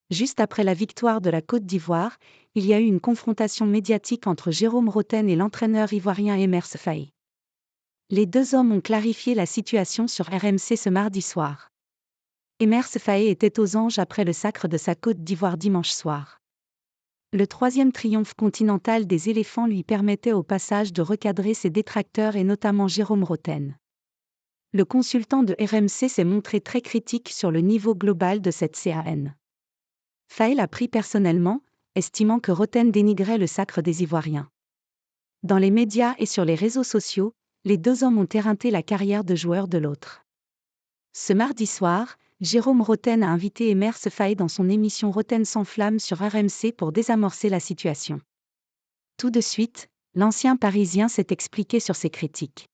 Juste après la victoire de la Côte d'Ivoire, il y a eu une confrontation médiatique entre Jérôme Rotten et l'entraîneur ivoirien Emers Faé. Les deux hommes ont clarifié la situation sur RMC ce mardi soir. Emers Faé était aux anges après le sacre de sa Côte d'Ivoire dimanche soir. Le troisième triomphe continental des éléphants lui permettait au passage de recadrer ses détracteurs et notamment Jérôme Rotten. Le consultant de RMC s'est montré très critique sur le niveau global de cette CAN. Faé l'a pris personnellement, estimant que Rotten dénigrait le sacre des Ivoiriens. Dans les médias et sur les réseaux sociaux, les deux hommes ont éreinté la carrière de joueur de l'autre. Ce mardi soir, Jérôme Rotten a invité Emers Faé dans son émission Rotten sans flamme sur RMC pour désamorcer la situation. Tout de suite, l'ancien Parisien s'est expliqué sur ses critiques.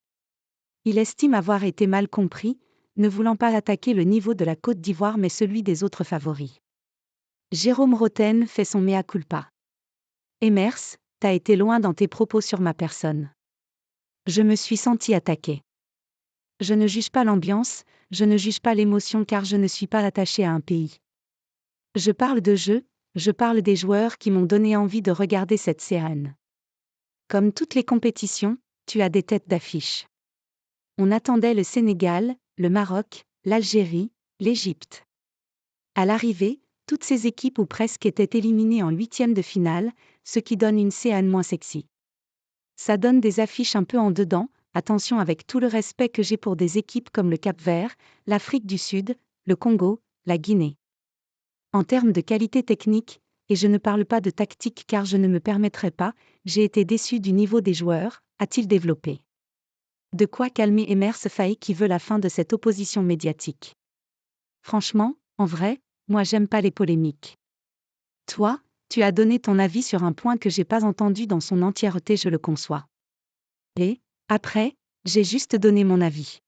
Il estime avoir été mal compris, ne voulant pas attaquer le niveau de la Côte d'Ivoire mais celui des autres favoris. Jérôme Rotten fait son mea culpa. Emers, t'as été loin dans tes propos sur ma personne. Je me suis senti attaqué. Je ne juge pas l'ambiance, je ne juge pas l'émotion car je ne suis pas attaché à un pays. Je parle de jeu, je parle des joueurs qui m'ont donné envie de regarder cette CAN. Comme toutes les compétitions, tu as des têtes d'affiche. On attendait le Sénégal, le Maroc, l'Algérie, l'Égypte. À l'arrivée, toutes ces équipes ou presque étaient éliminées en huitièmes de finale, ce qui donne une CAN moins sexy. Ça donne des affiches un peu en dedans, attention avec tout le respect que j'ai pour des équipes comme le Cap-Vert, l'Afrique du Sud, le Congo, la Guinée. En termes de qualité technique, et je ne parle pas de tactique car je ne me permettrai pas, j'ai été déçu du niveau des joueurs, a-t-il développé. De quoi calmer Emers Faé qui veut la fin de cette opposition médiatique. Franchement, en vrai, moi j'aime pas les polémiques. Toi, tu as donné ton avis sur un point que j'ai pas entendu dans son entièreté, je le conçois. Et, après, j'ai juste donné mon avis.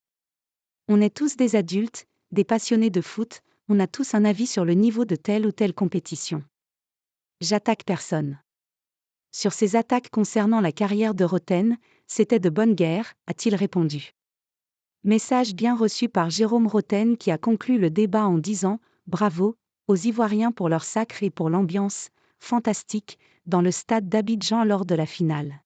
On est tous des adultes, des passionnés de foot, on a tous un avis sur le niveau de telle ou telle compétition. J'attaque personne. Sur ces attaques concernant la carrière de Rotten, c'était de bonne guerre, a-t-il répondu. Message bien reçu par Jérôme Rotten qui a conclu le débat en disant « Bravo » aux Ivoiriens pour leur sacre et pour l'ambiance « fantastique » dans le stade d'Abidjan lors de la finale.